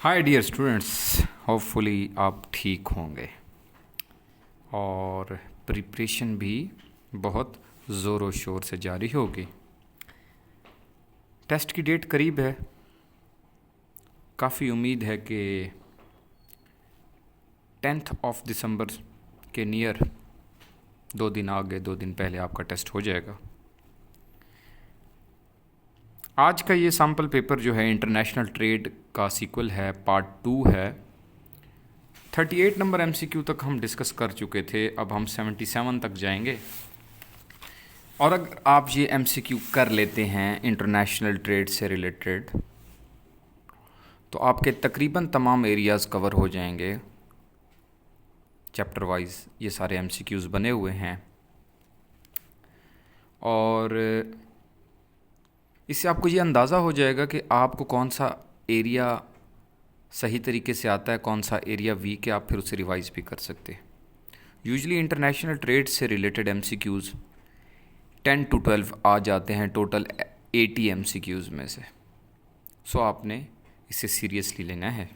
Hi dear students, hopefully आप ठीक होंगे और प्रिपरेशन भी बहुत ज़ोरों शोर से जारी होगी। टेस्ट की डेट करीब है। काफ़ी उम्मीद है कि 10 दिसंबर के नियर 2 दिन आगे 2 दिन पहले आपका टेस्ट हो जाएगा। आज का ये सैम्पल पेपर जो है इंटरनेशनल ट्रेड का सीक्वल है, पार्ट 2 है। 38 नंबर एमसीक्यू तक हम डिस्कस कर चुके थे, अब हम 77 तक जाएंगे। और अगर आप ये एमसीक्यू कर लेते हैं इंटरनेशनल ट्रेड से रिलेटेड तो आपके तकरीबन तमाम एरियाज़ कवर हो जाएंगे। चैप्टर वाइज ये सारे एमसीक्यूज़ बने हुए हैं और इससे आपको ये अंदाज़ा हो जाएगा कि आपको कौन सा एरिया सही तरीके से आता है, कौन सा एरिया वीक है, आप फिर उसे रिवाइज भी कर सकते हैं। यूजुअली इंटरनेशनल ट्रेड से रिलेटेड एमसीक्यूज़ 10 to 12 आ जाते हैं टोटल 80 एमसीक्यूज़ में से। सो आपने इसे सीरियसली लेना है।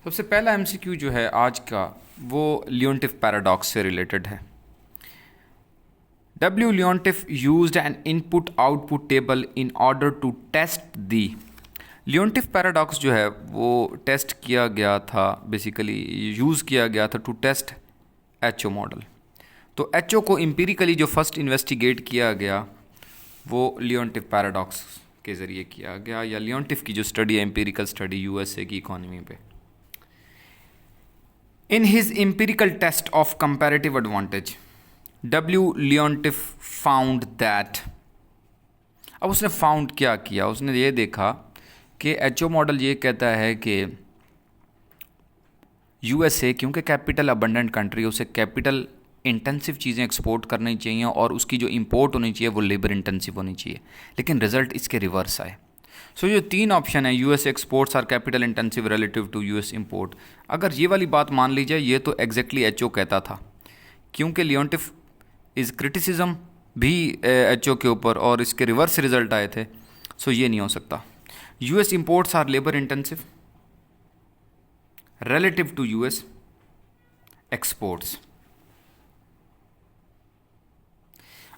सबसे पहला एमसीक्यू जो है आज का वो लियोनटिफ पैराडॉक्स से रिलेटेड है। W. Leontief used an input-output table in order to test the Leontief paradox जो है वो टेस्ट किया गया था, बेसिकली यूज़ किया गया था टू टेस्ट एचओ मॉडल। तो एचओ को एम्पिरिकली जो फर्स्ट इन्वेस्टिगेट किया गया वो लियोनटिफ पैराडॉक्स के ज़रिए किया गया, या लियोनटिफ की जो स्टडी है एम्पिरिकल स्टडी यूएसए की इकोनॉमी पे। In his empirical test of comparative advantage W. Leontief found that, अब उसने फाउंड क्या किया, उसने ये देखा कि एचओ मॉडल ये कहता है कि यूएसए क्योंकि कैपिटल अबंडेंट कंट्री, उसे कैपिटल इंटेंसिव चीज़ें एक्सपोर्ट करनी चाहिए और उसकी जो इंपोर्ट होनी चाहिए वो लेबर इंटेंसिव होनी चाहिए, लेकिन रिजल्ट इसके रिवर्स आए। सो जो 3 ऑप्शन है, US exports are capital intensive relative to US import, अगर ये वाली बात मान ली जाए ये तो एग्जैक्टली एचओ कहता था, क्योंकि लियोनटिफ इज़ क्रिटिसिज्म भी एचओ के ऊपर और इसके रिवर्स रिजल्ट आए थे। सो ये नहीं हो सकता। US imports are labour intensive relative to US exports.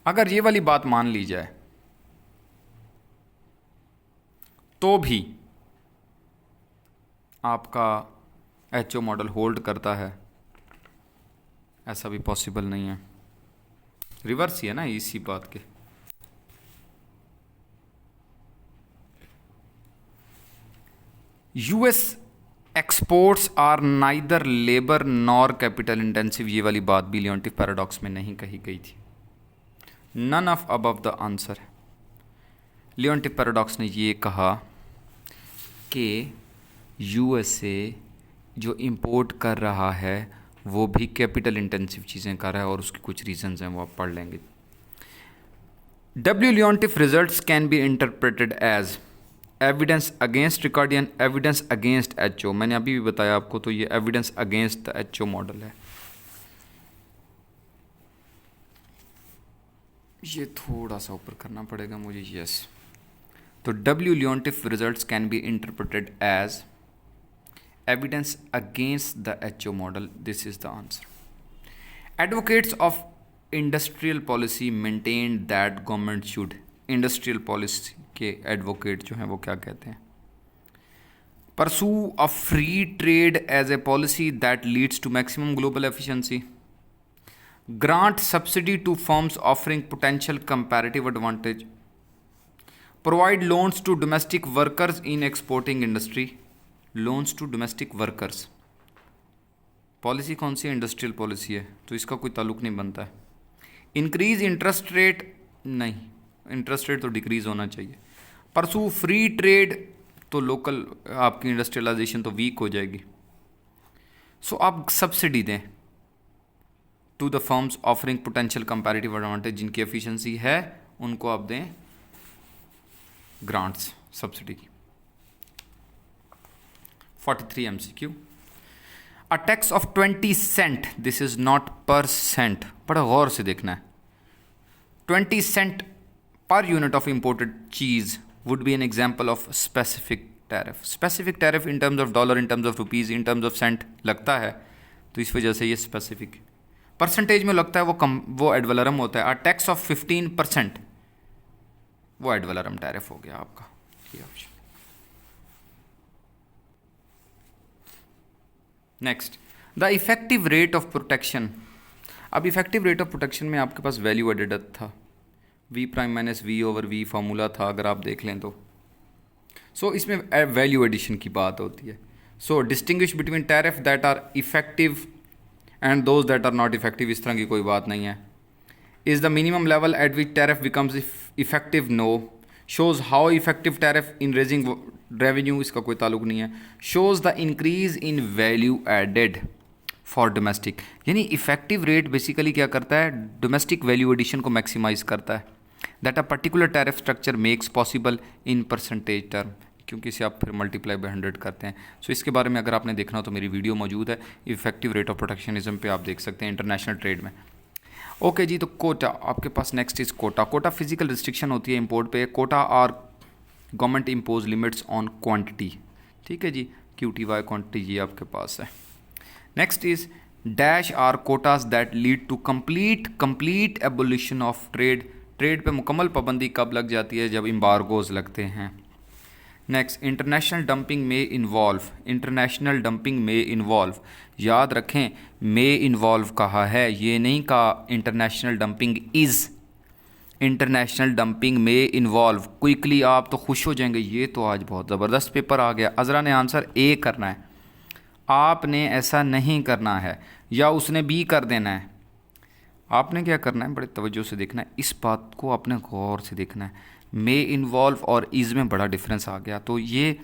अगर ये वाली बात मान ली जाए तो भी आपका एचओ मॉडल होल्ड करता है, ऐसा भी पॉसिबल नहीं है। रिवर्स ही है ना इसी बात के। US exports are neither labour nor capital intensive, ये वाली बात भी लियोनटिफ पैराडॉक्स में नहीं कही गई थी। None of above the answer. Leontief paradox ने ये कहा कि यूएसए जो इंपोर्ट कर रहा है वो भी कैपिटल इंटेंसिव चीज़ें कर रहा है और उसके कुछ रीजंस हैं, वो आप पढ़ लेंगे। W. Leontief results can be interpreted as evidence against Ricardian, evidence against HO. मैंने अभी भी बताया आपको, तो ये evidence against the HO model है। ये थोड़ा सा ऊपर करना पड़ेगा मुझे, यस। तो W. Leontief results can be interpreted as evidence against the HO model. This is the answer. Advocates of industrial policy maintained that government should, industrial policy के एडवोकेट जो हैं वो क्या कहते हैं, pursue a free trade as a policy that leads to maximum global efficiency, grant subsidy to firms offering potential comparative advantage, provide loans to domestic workers in exporting industry, loans to domestic workers. Policy कौन सी है? Industrial policy है, तो इसका कोई ताल्लुक नहीं बनता है। इंक्रीज इंटरेस्ट रेट, नहीं, इंटरेस्ट रेट तो डिक्रीज होना चाहिए। परसू फ्री ट्रेड, तो लोकल आपकी इंडस्ट्रियलाइजेशन तो वीक हो जाएगी। सो आप सब्सिडी दें to the firms offering potential comparative advantage, जिनकी एफिशिएंसी है उनको आप दें ग्रांट्स, सब्सिडी की। 43 MCQ. A tax of 20 cent, this is not per cent, बड़ा गौर से देखना है। 20 cent per unit of imported cheese would be an example of specific tariff, specific tariff in terms of dollar, in terms of rupees, in terms of cent लगता है, तो इस वजह से ये स्पेसिफिक। परसेंटेज में लगता है वो एड वैलोरम होता है। टैक्स ऑफ 15% वो एड वैलोरम टैरिफ हो गया आपका, ये option. Next, the effective rate of protection. अब इफेक्टिव रेट ऑफ प्रोटेक्शन में आपके पास वैल्यू एडेड था, V prime minus V over V formula था, अगर आप देख लें तो। सो इसमें वैल्यू एडिशन की बात होती है। So distinguish between tariff that are effective and those that are not effective, इस तरह की कोई बात नहीं है। Is the minimum level at which tariff becomes effective, no. Shows how effective tariff in raising revenue, इसका कोई ताल्लुक नहीं है। Shows the increase in value added for domestic, यानी इफेक्टिव रेट बेसिकली क्या करता है, डोमेस्टिक वैल्यू एडिशन को मैक्सिमाइज करता है। That a particular tariff structure makes possible in percentage term, क्योंकि इसे आप फिर मल्टीप्लाई बाय 100 करते हैं। सो इसके बारे में अगर आपने देखना हो तो मेरी वीडियो मौजूद है इफेक्टिव रेट ऑफ प्रोटेक्शनिज्म पे, आप देख सकते हैं इंटरनेशनल ट्रेड में। ओके जी, तो कोटा आपके पास next is quota. Quota physical restriction होती है इंपोर्ट पे। Quota are government impose limits on quantity, ठीक है जी, QTY क्वांटिटी ये आपके पास है। Next is dash are quotas that lead to complete abolition of trade. Trade पे मुकम्मल पाबंदी कब लग जाती है, जब एम्बार्गोज लगते हैं। नेक्स्ट, इंटरनेशनल डंपिंग में इन्वॉल्व। इंटरनेशनल डंपिंग में इन्वॉल्व, याद रखें में इन्वॉल्व कहा है, ये नहीं कहा international dumping is. International dumping में इन्वॉल्व। क्विकली आप तो खुश हो जाएंगे, ये तो आज बहुत ज़बरदस्त पेपर आ गया। अज़रा ने आंसर ए करना है, आपने ऐसा नहीं करना है, या उसने बी कर देना है। आपने क्या करना है, बड़े तवज्जो से देखना है, इस बात को आपने गौर से देखना है। मे इन्वॉल्व और इज़ में बड़ा डिफरेंस आ गया, तो ये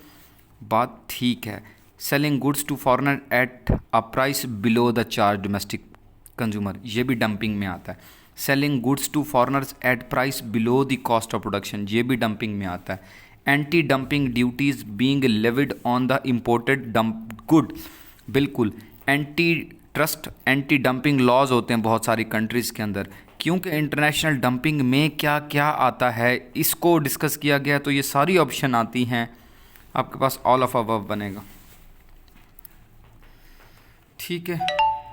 बात ठीक है। Selling goods to foreigner at a price below the charge domestic consumer, ये भी डंपिंग में आता है। Selling goods to foreigners at price below the cost of production, ये भी डंपिंग में आता है। Anti dumping duties being levied on the imported good, बिल्कुल anti trust anti dumping laws होते हैं बहुत सारी कंट्रीज़ के अंदर। क्योंकि इंटरनेशनल डंपिंग में क्या क्या आता है इसको डिस्कस किया गया, तो ये सारी ऑप्शन आती हैं आपके पास, ऑल ऑफ अबव बनेगा, ठीक है।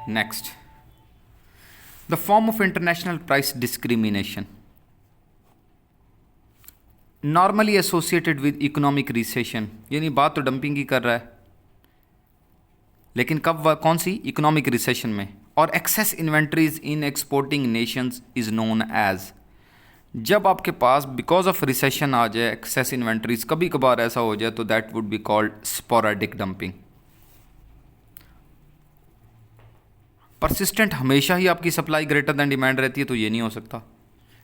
Next, the form of international price discrimination normally associated with economic recession, यानी बात तो डंपिंग की कर रहा है, लेकिन कब, कौन सी, इकोनॉमिक रिसेशन में। और excess inventories in exporting nations is known as, जब आपके पास बिकॉज ऑफ रिसेशन आ जाए एक्सेस इन्वेंट्रीज, कभी कभार ऐसा हो जाए, तो that would be called sporadic dumping. Persistent हमेशा ही आपकी सप्लाई ग्रेटर देन डिमांड रहती है, तो ये नहीं हो सकता।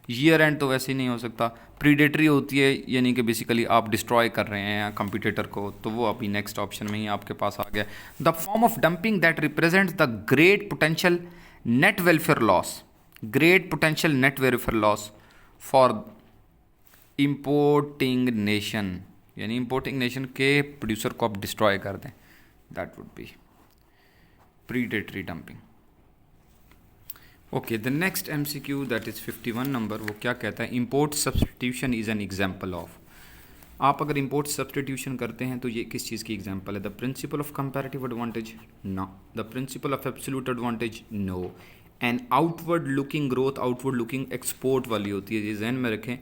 ईयर एंड तो वैसे ही नहीं हो सकता। प्रीडेटरी होती है, यानी कि बेसिकली आप डिस्ट्रॉय कर रहे हैं कंपटीटर को, तो वो अभी नेक्स्ट ऑप्शन में ही आपके पास आ गया। The form of dumping that represents the great potential net welfare loss, great potential net welfare loss for importing nation, यानी इम्पोर्टिंग नेशन के प्रोड्यूसर को आप डिस्ट्रॉय कर दें, that would B predatory dumping. Okay, the next MCQ that is 51 number, वो क्या कहता है, import substitution is an example of. आप अगर इम्पोर्ट सब्सटीट्यूशन करते हैं तो ये किस चीज़ की एग्जाम्पल है, the principle of comparative advantage, no. The principle of absolute advantage, no. And outward looking growth, outward looking export वाली होती है, ये जहन में रखें,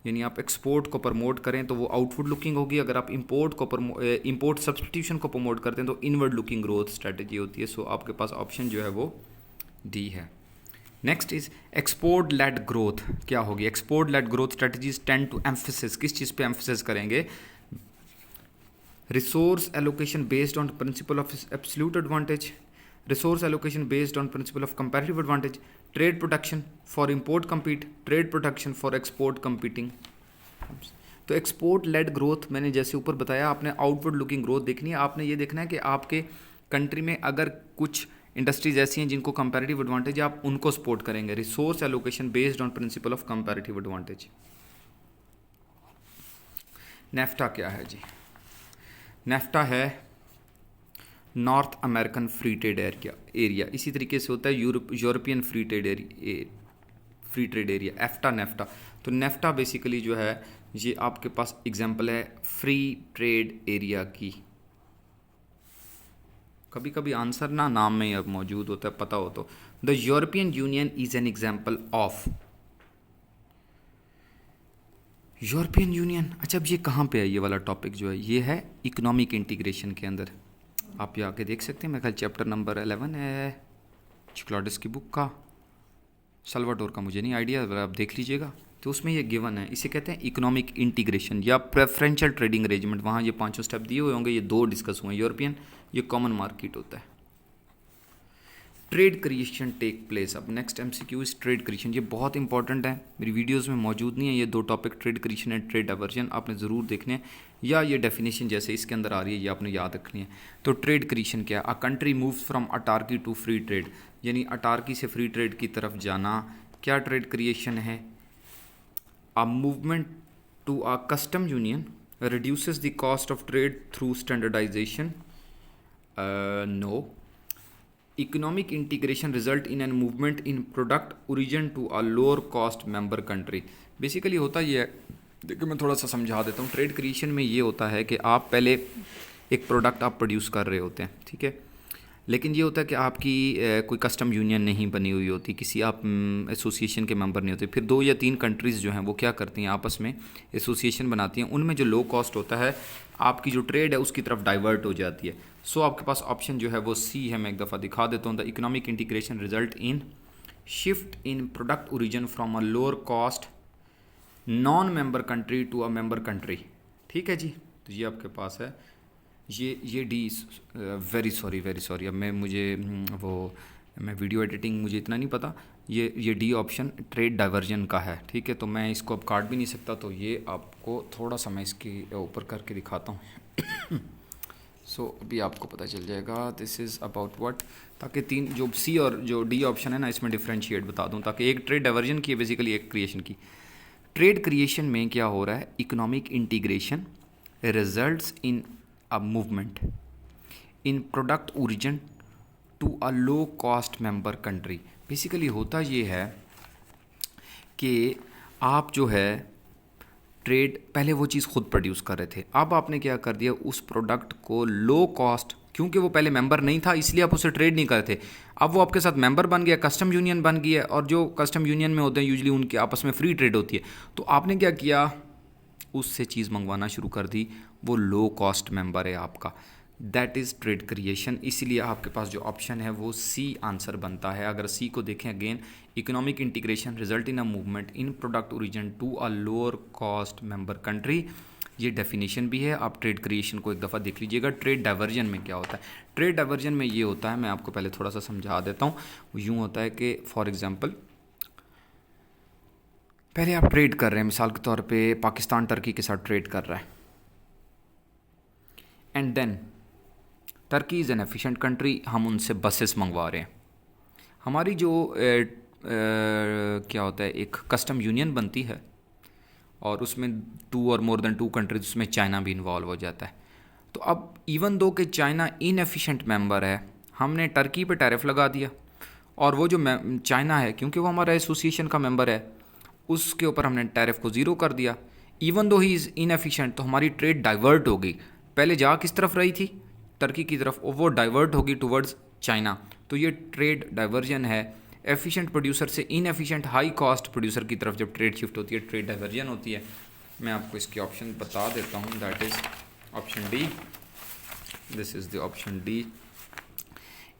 यानी आप एक्सपोर्ट को प्रमोट करें तो वो आउटवर्ड लुकिंग होगी, अगर आप इम्पोर्ट सब्सटीट्यूशन को प्रमोट करते हैं तो इनवर्ड लुकिंग ग्रोथ स्ट्रेटजी होती है। सो आपके पास ऑप्शन जो है वो डी है। Next is export led growth, क्या होगी, export led growth strategies tend to emphasis, किस चीज़ पे एम्फेसिस करेंगे, resource allocation based on principle of absolute advantage, resource allocation based on principle of comparative advantage, trade protection for import compete, trade protection for export competing. तो export led growth मैंने जैसे ऊपर बताया, आपने आउटवर्ड लुकिंग ग्रोथ देखनी है, आपने ये देखना है कि आपके कंट्री में अगर कुछ इंडस्ट्रीज ऐसी हैं जिनको कंपैरेटिव एडवांटेज, आप उनको सपोर्ट करेंगे। Resource allocation based on principle of comparative advantage. NAFTA क्या है जी, नेफ्टा है North American free trade area, इसी तरीके से होता है European free trade area, EFTA NAFTA. तो नेफ्टा बेसिकली जो है ये आपके पास एग्जांपल है फ्री ट्रेड एरिया की। कभी कभी आंसर ना नाम में ही अब मौजूद होता है, पता हो तो। The European union is an example of. European union, अच्छा अब ये कहाँ पे है? ये वाला टॉपिक जो है ये है इकोनॉमिक इंटीग्रेशन के अंदर। आप ये आके देख सकते हैं, मेरे ख्याल चैप्टर नंबर 11 है चिक्लॉडिस की बुक का। सल्वाडोर का मुझे नहीं आइडिया, अगर आप देख लीजिएगा तो उसमें ये गिवन है। इसे कहते हैं इकोनॉमिक इंटीग्रेशन या प्रेफरेंशियल ट्रेडिंग अरेंजमेंट। वहाँ ये 5 स्टेप दिए हुए होंगे, ये 2 डिस्कस हुए। यूरोपियन ये कॉमन मार्केट होता है। Trade creation take place. अब next MCQ is trade creation. ये बहुत इंपॉर्टेंट है, मेरी वीडियोस में मौजूद नहीं है ये 2 topic, trade creation and trade diversion. आपने ज़रूर देखने हैं, या ये डेफिनेशन जैसे इसके अंदर आ रही है ये आपने याद रखनी है। तो ट्रेड क्रिएशन क्या है? A country moves from autarky to free trade, यानी अटार्की से फ्री ट्रेड की तरफ जाना। क्या ट्रेड क्रिएशन है? A movement to a custom union reduces the cost of trade through standardization. No. Economic integration result in a movement in product origin to a lower cost member country. Basically होता ये है, देखिए मैं थोड़ा सा समझा देता हूँ। ट्रेड क्रिएशन में ये होता है कि आप पहले एक प्रोडक्ट आप प्रोड्यूस कर रहे होते हैं, ठीक है, लेकिन ये होता है कि आपकी कोई कस्टम यूनियन नहीं बनी हुई होती, किसी आप एसोसिएशन के मेंबर नहीं होते। फिर 2 या 3 कंट्रीज़ जो हैं वो क्या करती हैं, आपस में एसोसिएशन बनाती हैं। उनमें जो लो कॉस्ट होता है, आपकी जो ट्रेड है उसकी तरफ डाइवर्ट हो जाती है। सो आपके पास ऑप्शन जो है वो सी है। मैं एक दफ़ा दिखा देता हूँ। The economic integration result in shift in product origin from a lower cost non member country to a member country. ठीक है जी, तो ये आपके पास है। ये डी, वेरी सॉरी। अब मैं वीडियो एडिटिंग मुझे इतना नहीं पता। ये डी ऑप्शन ट्रेड डाइवर्जन का है, ठीक है। तो मैं इसको अब काट भी नहीं सकता, तो ये आपको थोड़ा सा मैं इसके ऊपर करके दिखाता हूँ। सो अभी आपको पता चल जाएगा दिस इज़ अबाउट व्हाट, ताकि 3 जो सी और जो डी ऑप्शन है ना, इसमें डिफ्रेंशिएट बता दूँ, ताकि एक ट्रेड डाइवर्जन की है बेसिकली, एक क्रिएशन की। ट्रेड क्रिएशन में क्या हो रहा है? Economic integration results in a movement in product origin to a low cost member country। Basically होता ये है कि आप जो है ट्रेड, पहले वो चीज़ खुद प्रोड्यूस कर रहे थे, अब आपने क्या कर दिया, उस प्रोडक्ट को लो कॉस्ट, क्योंकि वो पहले मेंबर नहीं था इसलिए आप उसे ट्रेड नहीं कर रहे थे, अब वो आपके साथ मेंबर बन गया, कस्टम यूनियन बन गई है, और जो कस्टम यूनियन में होते हैं यूजली उनके आपस में फ्री ट्रेड होती है। तो आपने क्या किया, उससे चीज़ मंगवाना शुरू कर दी, वो लो कॉस्ट मेंबर है आपका। That is trade creation. इसीलिए आपके पास जो ऑप्शन है वो सी आंसर बनता है। अगर सी को देखें again, economic integration result in a movement in product origin to a lower cost member country, ये डेफिनेशन भी है। आप ट्रेड क्रिएशन को एक दफ़ा देख लीजिएगा। ट्रेड डाइवर्जन में क्या होता है? ट्रेड डाइवर्जन में ये होता है, मैं आपको पहले थोड़ा सा समझा देता हूँ। यूँ होता है कि फॉर एग्ज़ाम्पल, पहले आप ट्रेड कर रहे हैं, मिसाल के तौर पे पाकिस्तान टर्की के साथ ट्रेड कर रहा है, and then Turkey is an efficient country, हम उनसे बसेस मंगवा रहे हैं। हमारी जो क्या होता है, एक कस्टम यूनियन बनती है, और उसमें 2 और मोर देन 2 कंट्रीज, उसमें चाइना भी इन्वॉल्व हो जाता है। तो अब इवन दो कि चाइना इनएफिशिएंट मेंबर है, हमने टर्की पे टैरिफ लगा दिया, और वो जो चाइना है, क्योंकि वो हमारा एसोसिएशन का मेंबर है, उसके ऊपर हमने टैरिफ को ज़ीरो कर दिया। Even though he is inefficient, तो हमारी ट्रेड डाइवर्ट हो गई। पहले जा किस तरफ रही थी? टर्की की तरफ, और वो डाइवर्ट होगी टुवर्ड्स चाइना। तो ये ट्रेड डाइवर्जन है। एफिशिएंट प्रोड्यूसर से इनएफिशिएंट हाई कॉस्ट प्रोड्यूसर की तरफ जब ट्रेड शिफ्ट होती है, ट्रेड डाइवर्जन होती है। मैं आपको इसके ऑप्शन बता देता हूँ। That is option D. This is the option D.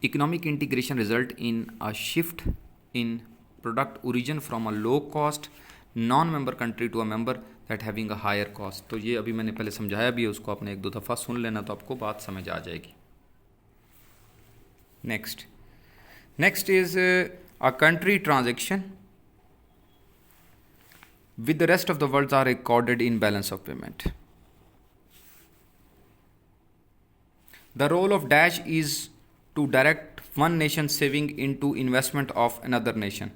Economic integration result in a shift in product origin from a low cost non member country to a member that having a higher cost. तो ये अभी मैंने पहले समझाया भी है, उसको आपने 1-2 दफ़ा सुन लेना तो आपको बात समझ आ जाएगी। Next is a country transaction with the rest of the world are recorded in balance of payment. The role of dash is to direct one nation saving into investment of another nation.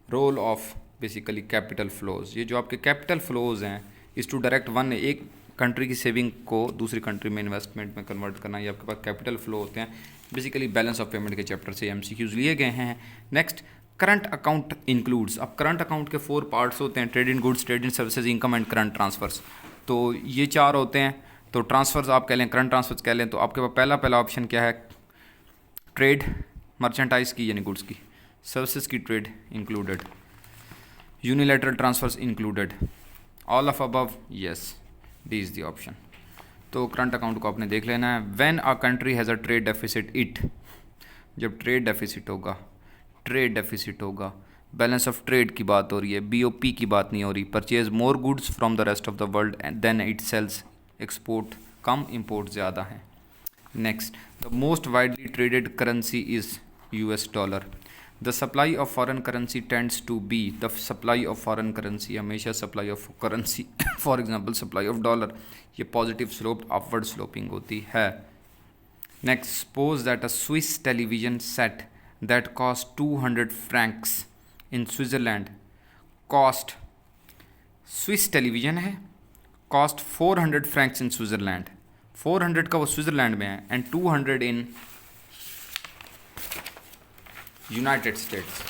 Role of basically capital flows. ये जो आपके capital flows हैं, is to direct one, एक country की saving को दूसरी country में investment में कन्वर्ट करना, ये आपके पास कैपिटल फ्लो होते हैं। बेसिकली बैलेंस ऑफ पेमेंट के चैप्टर से MCQs लिए गए हैं। नेक्स्ट, करंट अकाउंट इंक्लूड्स, अब करंट अकाउंट के 4 पार्ट्स होते हैं, trade in goods, trade in services, income and current transfers. तो ये 4 होते हैं। तो ट्रांसफर्स आप कह लें, करंट ट्रांसफर्स कह लें, तो आपके पास पहला ऑप्शन क्या है, ट्रेड मर्चेंटाइज की यानी गुड्स की, सर्विसेज की trade included, unilateral transfers included, all of above, yes, D is the option. तो करंट अकाउंट को आपने देख लेना है। When a country has a trade deficit, it, जब ट्रेड डेफिसिट होगा, बैलेंस ऑफ ट्रेड की बात हो रही है, बीओपी की बात नहीं हो रही, purchase more goods from the rest of the world then it sells, export कम, इंपोर्ट ज़्यादा है। Next, the most widely traded currency is US dollar. The supply of foreign currency tends to be, the supply of foreign currency, हमेशा supply of currency for example supply of dollar, ये positive slope, upward sloping होती है। Next, suppose that a Swiss television set that cost 200 Franks in Switzerland cost, Swiss television है, cost 400 Franks इन Switzerland, 400 का वो Switzerland में है, and 200 in United states.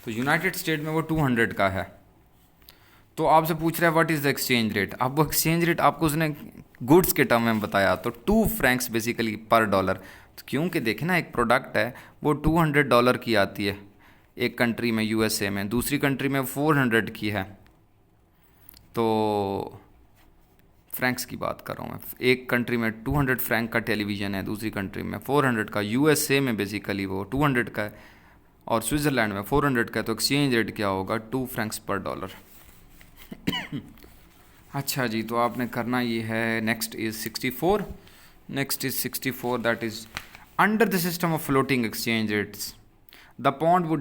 तो United state में वो 200 का है। तो आपसे पूछ रहा है what is the exchange rate. अब वो एक्सचेंज रेट आपको उसने गुड्स के टर्म में बताया, तो 2 फ्रैंक्स बेसिकली पर डॉलर। तो क्योंकि देखें ना, एक प्रोडक्ट है वो $200 की आती है एक कंट्री में, यूएसए में, दूसरी कंट्री में 400 की है। तो फ्रैंक्स की बात कर रहा हूँ मैं, एक कंट्री में 200 फ्रैंक का टेलीविज़न है, दूसरी कंट्री में 400 का, यूएसए में बेसिकली वो 200 का है और स्विट्ज़रलैंड में 400 का है। तो एक्सचेंज रेट क्या होगा, 2 फ्रैंक्स पर डॉलर। अच्छा जी, तो आपने करना ये है, next is 64 that is under the system of floating exchange rates the pound would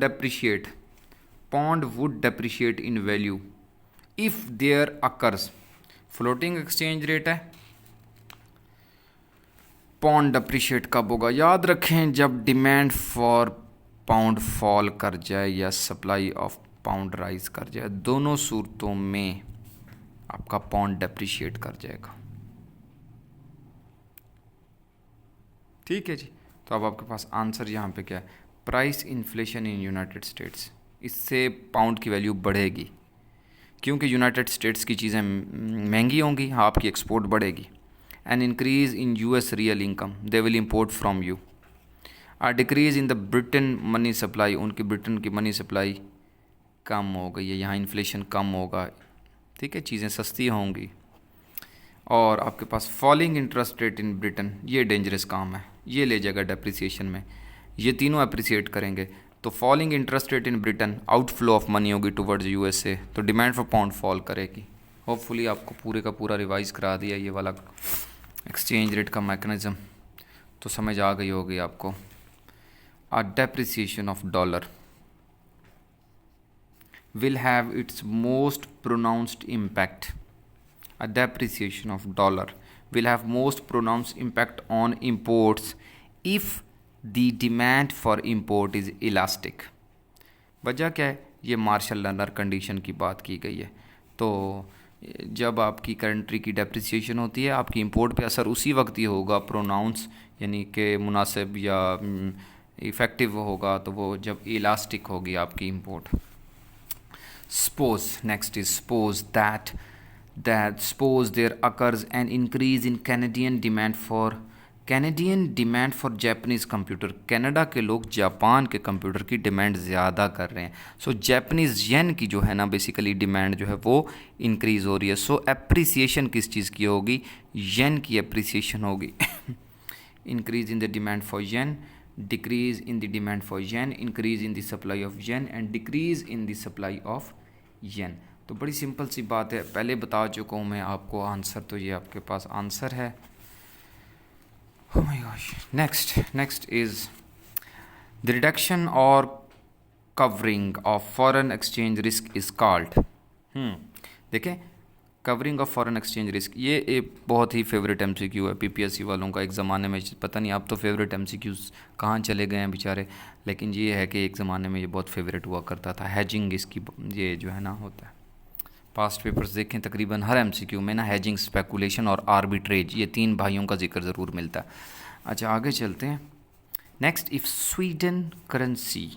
depreciate in value if there occurs, floating exchange rate है, पॉन्ड डेप्रिशिएट कब होगा, याद रखें जब डिमांड फॉर पाउंड फॉल कर जाए या सप्लाई ऑफ पाउंड राइज कर जाए, दोनों सूरतों में आपका पाउंड डेप्रिशिएट कर जाएगा। ठीक है जी। तो अब आपके पास आंसर यहाँ पे क्या है, price inflation in United states, इससे पाउंड की वैल्यू बढ़ेगी क्योंकि यूनाइटेड स्टेट्स की चीज़ें महंगी होंगी, हाँ, आपकी एक्सपोर्ट बढ़ेगी। An increase in US real income, they will import from you. A decrease in the Britain money supply, उनकी ब्रिटेन की मनी सप्लाई कम हो गई है, यहाँ इन्फ्लेशन कम होगा, ठीक है, चीज़ें सस्ती होंगी। और आपके पास falling interest rate in Britain, ये डेंजरस काम है, ये ले जाएगा डेप्रिसिएशन में, ये तीनों अप्रिसिएट करेंगे। तो falling interest rate in Britain, outflow of money होगी टुवर्ड्स यूएसए, तो डिमांड फॉर पाउंड फॉल करेगी। होपफुली आपको पूरे का पूरा रिवाइज करा दिया ये वाला एक्सचेंज रेट का मैकेनिज़्म, तो समझ आ गई होगी आपको। A depreciation of dollar will have its most pronounced impact. A depreciation of dollar will have most pronounced impact on imports if the demand for import is elastic. वजह क्या है, ये मार्शल लर्नर कंडीशन की बात की गई है। तो जब आपकी कंट्री की डेप्रिसिएशन होती है, आपकी इंपोर्ट पे असर उसी वक्त ही होगा, प्रोनाउंस यानी कि मुनासिब या इफ़ेक्टिव होगा, तो वो जब इलास्टिक होगी आपकी import. Suppose, next is suppose suppose there occurs an increase in Canadian demand for Japanese computer. Canada के लोग जापान के कंप्यूटर की डिमांड ज़्यादा कर रहे हैं। सो जापानीज़ येन की जो है ना बेसिकली डिमांड जो है वो इंक्रीज़ हो रही है। सो एप्रिसिएशन किस चीज़ की होगी, येन की एप्रिसिएशन होगी। Increase in the demand for yen, decrease in the demand for yen, increase in the supply of yen and decrease in the supply of yen। तो बड़ी सिंपल सी बात है, पहले बता चुका हूँ मैं आपको आंसर, तो ये आपके पास आंसर है। oh my gosh, next is the reduction or covering of foreign exchange risk is called, देखें, covering of foreign exchange risk, ये एक बहुत ही फेवरेट एमसीक्यू है पीपीएससी वालों का। एक ज़माने में, पता नहीं आप तो फेवरेट एमसीक्यूज़ कहाँ चले गए हैं बेचारे, लेकिन ये है कि एक ज़माने में ये बहुत फेवरेट हुआ करता था। हैजिंग इसकी ये जो है ना होता है, पास्ट पेपर्स देखें तकरीबन हर एमसीक्यू में ना हैजिंग, स्पेकुलेशन और आर्बिट्रेज, ये 3 भाइयों का जिक्र ज़रूर मिलता है। अच्छा, आगे चलते हैं। Next, if Sweden currency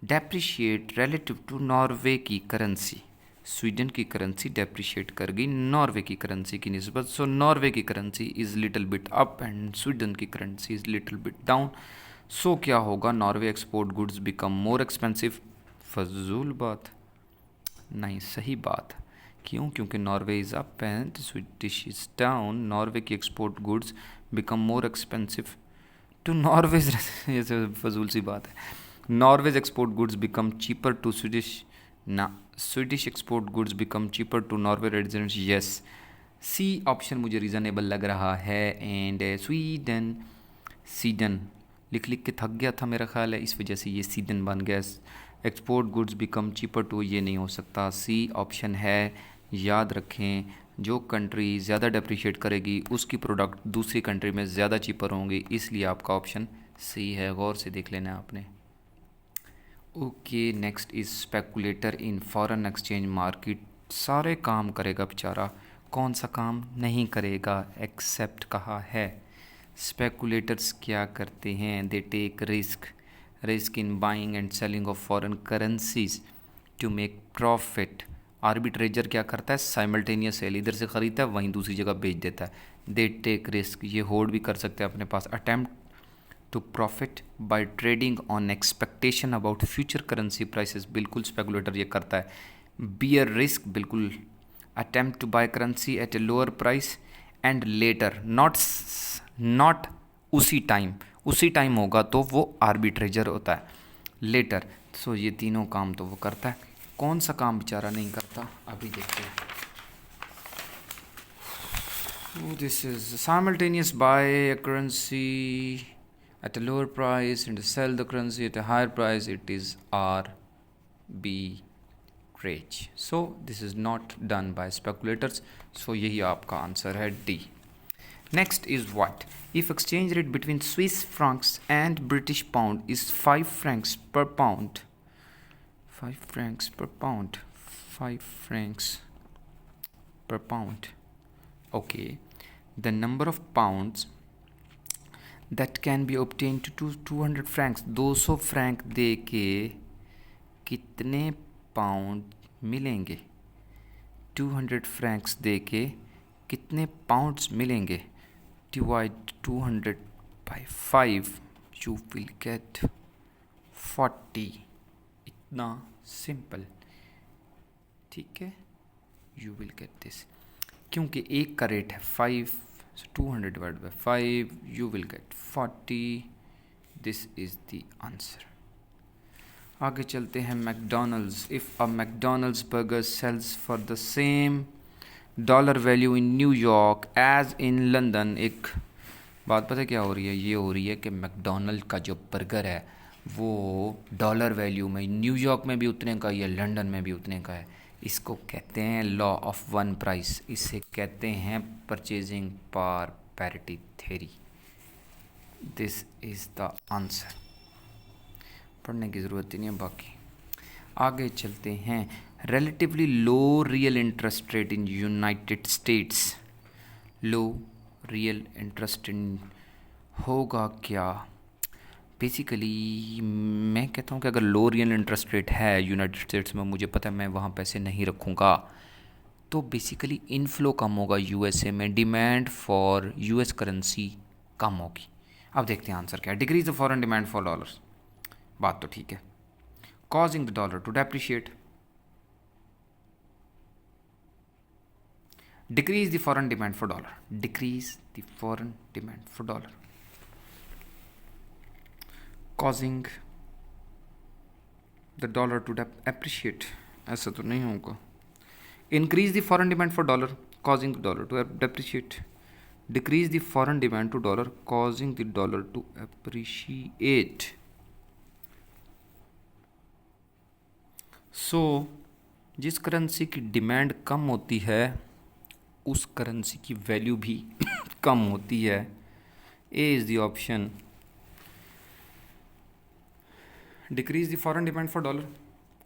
depreciate relative to Norway की करेंसी, स्वीडन की करेंसी डेप्रिशिएट कर गई नॉर्वे की करेंसी की निस्बत, सो नॉर्वे की currency is little bit up and Sweden की currency is little bit down. So क्या होगा, Norway export goods become more expensive. फजूल बात नहीं, सही बात। क्यों? क्योंकि Norway is up and Swedish is down, Norway की export goods become more expensive to Norway's. ये फजूल सी बात है। Norway's export goods become cheaper to Swedish, ना Swedish export goods become cheaper to Norway residents. Yes, C option मुझे reasonable लग रहा है। एंड स्वीडन, सीडन लिख लिख के थक गया था मेरा ख्याल है, इस वजह से ये सीडन बन गया। Export goods become cheaper to, ये नहीं हो सकता, सी ऑप्शन है। याद रखें, जो कंट्री ज़्यादा डेप्रिशिएट करेगी उसकी प्रोडक्ट दूसरी कंट्री में ज़्यादा चीपर होंगी, इसलिए आपका ऑप्शन सी है। गौर से देख लेना आपने। Okay, next is speculator in foreign exchange market. सारे काम करेगा बेचारा, कौन सा काम नहीं करेगा, एक्सेप्ट कहा है। स्पेकुलेटर्स क्या करते हैं? They take risk in buying and selling of foreign currencies to make profit. Arbitrager क्या करता है? साइमल्टेनियस सेल, इधर से ख़रीदता है वहीं दूसरी जगह बेच देता है। दे टेक रिस्क, ये होल्ड भी कर सकते हैं अपने पास। Attempt to profit by trading on expectation about future currency prices, बिल्कुल स्पेकुलेटर ये करता है। बियर रिस्क, बिल्कुल। Attempt to buy currency at a lower price and later, not उसी टाइम होगा तो वो आर्बिट्रेजर होता है, लेटर। सो ये तीनों काम तो वो करता है। कौन सा काम बेचारा नहीं करता, अभी देखते हैं। This is simultaneous buy a currency at a lower price and sell the currency at a higher price, it is arbitrage. So this is not done by speculators, so यही आपका आंसर है D. Next is what? If exchange rate between Swiss francs and British pound is 5 francs per pound, 5 francs per pound, 5 francs per pound. Okay, the number of pounds that can be obtained to 200 francs, 200 Frank दे के कितने pound मिलेंगे? 200 Franks दे के कितने pounds मिलेंगे? Divide 200 by 5, you will get 40। इतना simple, ठीक है, you will get this। क्योंकि एक का रेट है 5, so 200 divided by 5, you will get 40। this is the answer। आगे चलते हैं। McDonald's, if a McDonald's burger sells for the same dollar value in New York as in London. एक बात पता है क्या हो रही है? ये हो रही है कि मैकडोनल्ड का जो बर्गर है वो डॉलर वैल्यू में न्यूयॉर्क में भी उतने का या लंदन में भी उतने का है। इसको कहते हैं लॉ ऑफ वन प्राइस, इसे कहते हैं purchasing power parity theory. This is the answer, पढ़ने की ज़रूरत ही नहीं है बाकी। आगे चलते हैं। Relatively low real interest rate in United states. Low real interest in होगा क्या? बेसिकली मैं कहता हूँ कि अगर लो रियल इंटरेस्ट रेट है यूनाइटेड स्टेट्स में, मुझे पता है मैं वहाँ पैसे नहीं रखूँगा, तो बेसिकली इनफ्लो कम होगा यूएसए में, डिमांड फॉर यूएस करेंसी कम होगी। अब देखते हैं आंसर क्या है। Decrease the foreign demand for dollars, बात तो ठीक है। Causing the dollar to depreciate, decrease the foreign demand for dollar, decrease the foreign demand for dollar, causing the dollar to appreciate, ऐसा तो नहीं होगा। Increase the foreign demand for dollar, causing the dollar to depreciate, decrease the foreign demand to dollar, causing the dollar to appreciate. So जिस currency की demand कम होती है उस currency की वैल्यू भी कम होती है। A is the option. Decrease the foreign demand for dollar,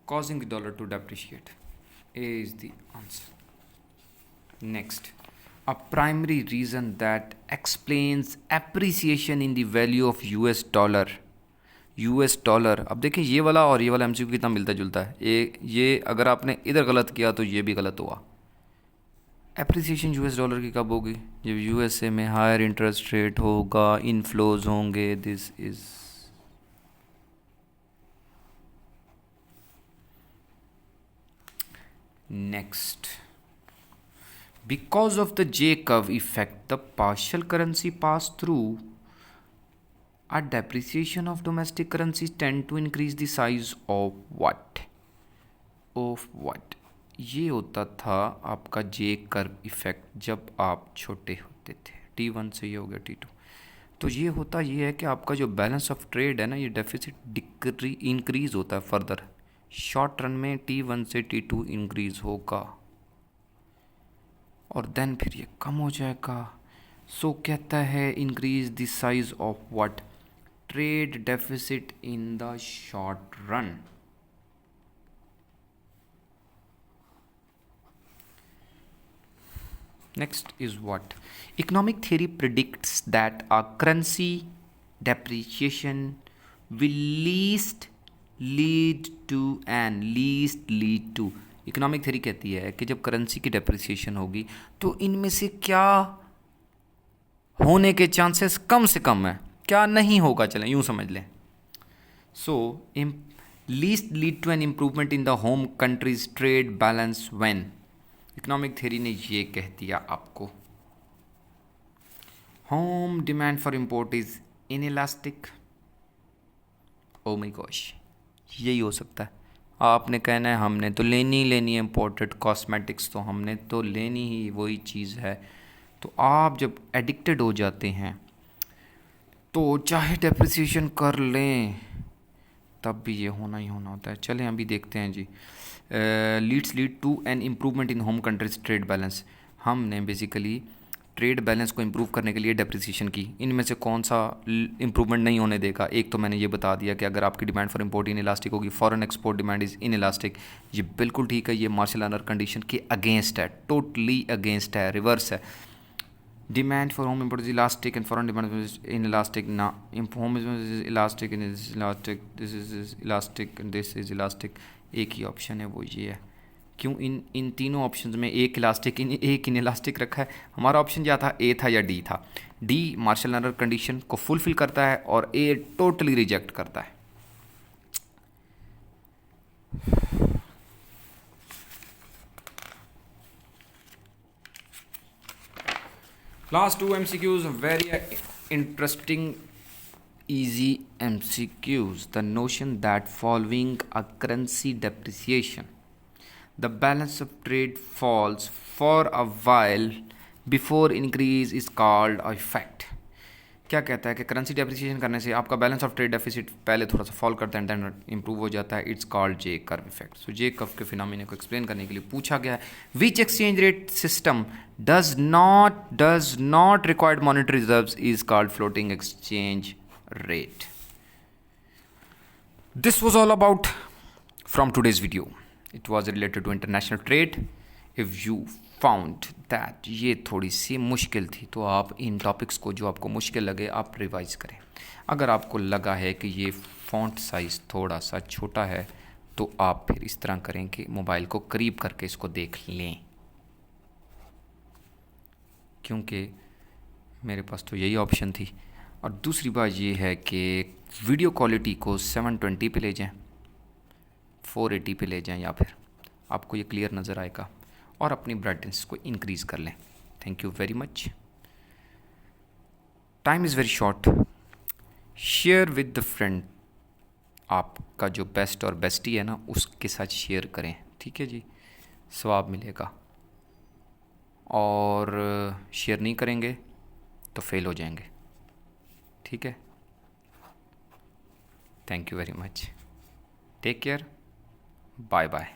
causing the dollar to depreciate. A is the answer. Next, a primary reason that explains appreciation in the value of US dollar US dollar, अब देखिए ये वाला और ये वाला MCQ कितना मिलता जुलता है। ये अगर आपने इधर गलत किया तो ये भी गलत हुआ। एप्रिसिएशन यूएस डॉलर की कब होगी? जब यूएसए में हायर इंटरेस्ट रेट होगा, इनफ्लोज होंगे। This is next. Because of the J curve effect, the partial currency pass through a depreciation of domestic currencies tend to increase the size of what? Of what? ये होता था आपका J curve effect जब आप छोटे होते थे। T1 से ये हो गया T2। तो ये होता ये है कि आपका जो बैलेंस ऑफ ट्रेड है ना, ये डेफिसिट इंक्रीज होता है फर्दर। शॉर्ट रन में T1 से T2 इंक्रीज होगा और देन फिर ये कम हो जाएगा। सो कहता है increase the size of what? Trade deficit in the short run. Next is what? Economic theory predicts that a currency depreciation will lead to. Economic theory कहती है कि जब करेंसी की डेप्रिसिएशन होगी तो इनमें से क्या होने के चांसेस कम से कम है, क्या नहीं होगा, चलें यूं समझ लें। So least lead to an improvement in the home countries trade balance when. Economic theory ने ये कह दिया आपको, home demand for import is inelastic. Oh my gosh, यही हो सकता है। आपने कहना है हमने तो लेनी है इम्पोर्टेड कॉस्मेटिक्स, तो हमने तो लेनी ही वही चीज़ है। तो आप जब एडिक्टेड हो जाते हैं तो चाहे डेप्रिसिएशन कर लें तब भी ये होना ही होना होता है। चलें अभी देखते हैं जी। Lead to an improvement in home countries trade balance. हमने बेसिकली ट्रेड बैलेंस को इम्प्रूव करने के लिए डेप्रिसिएशन की। इनमें से कौन सा इम्प्रूवमेंट नहीं होने देगा? एक तो मैंने ये बता दिया कि अगर आपकी demand for import in elastic होगी, foreign export demand is in elastic. ये बिल्कुल ठीक है, ये मार्शल अर्नर कंडीशन के अगेंस्ट है, टोटली अगेंस्ट है, रिवर्स है। Demand for home import is elastic and foreign demand in elastic ना। Home is elastic in elastic, this is elastic and this is elastic. एक ही ऑप्शन है, वो ये है। क्यों इन तीनों ऑप्शंस में एक इलास्टिक एक इन इलास्टिक रखा है? हमारा ऑप्शन क्या था, ए था या डी था? डी मार्शल अर्नर कंडीशन को फुलफिल करता है और ए टोटली रिजेक्ट करता है। Last two MCQs, very interesting easy MCQs. The notion that following a currency depreciation, the balance of trade falls for a while before increase is called a effect. क्या कहता है कि currency depreciation करने से आपका balance of trade deficit पहले थोड़ा सा फॉल करता है, देन इंप्रूव हो जाता है। It's called J curve effect. So J curve के फिनोमेना को एक्सप्लेन करने के लिए पूछा गया है, विच exchange rate system does not required monetary reserves is called floating exchange rate. This was all about from today's video. It was related to international trade. If you found that ये थोड़ी सी मुश्किल थी तो आप इन टॉपिक्स को, जो आपको मुश्किल लगे, आप रिवाइज करें। अगर आपको लगा है कि ये फॉन्ट साइज़ थोड़ा सा छोटा है तो आप फिर इस तरह करें कि मोबाइल को करीब करके इसको देख लें, क्योंकि मेरे पास तो यही ऑप्शन थी। और दूसरी बात ये है कि वीडियो क्वालिटी को 720 पे ले जाएं, 480 पे ले जाएं, या फिर आपको ये क्लियर नज़र आएगा। और अपनी ब्राइटनेस को इंक्रीज़ कर लें। Thank you very much. Time is very short. Share with the friend. आपका जो बेस्ट और बेस्टी है ना, उसके साथ शेयर करें, ठीक है जी, सवाब मिलेगा। और शेयर नहीं करेंगे तो फेल हो जाएंगे, ठीक है। Thank you very much. Take care, bye bye.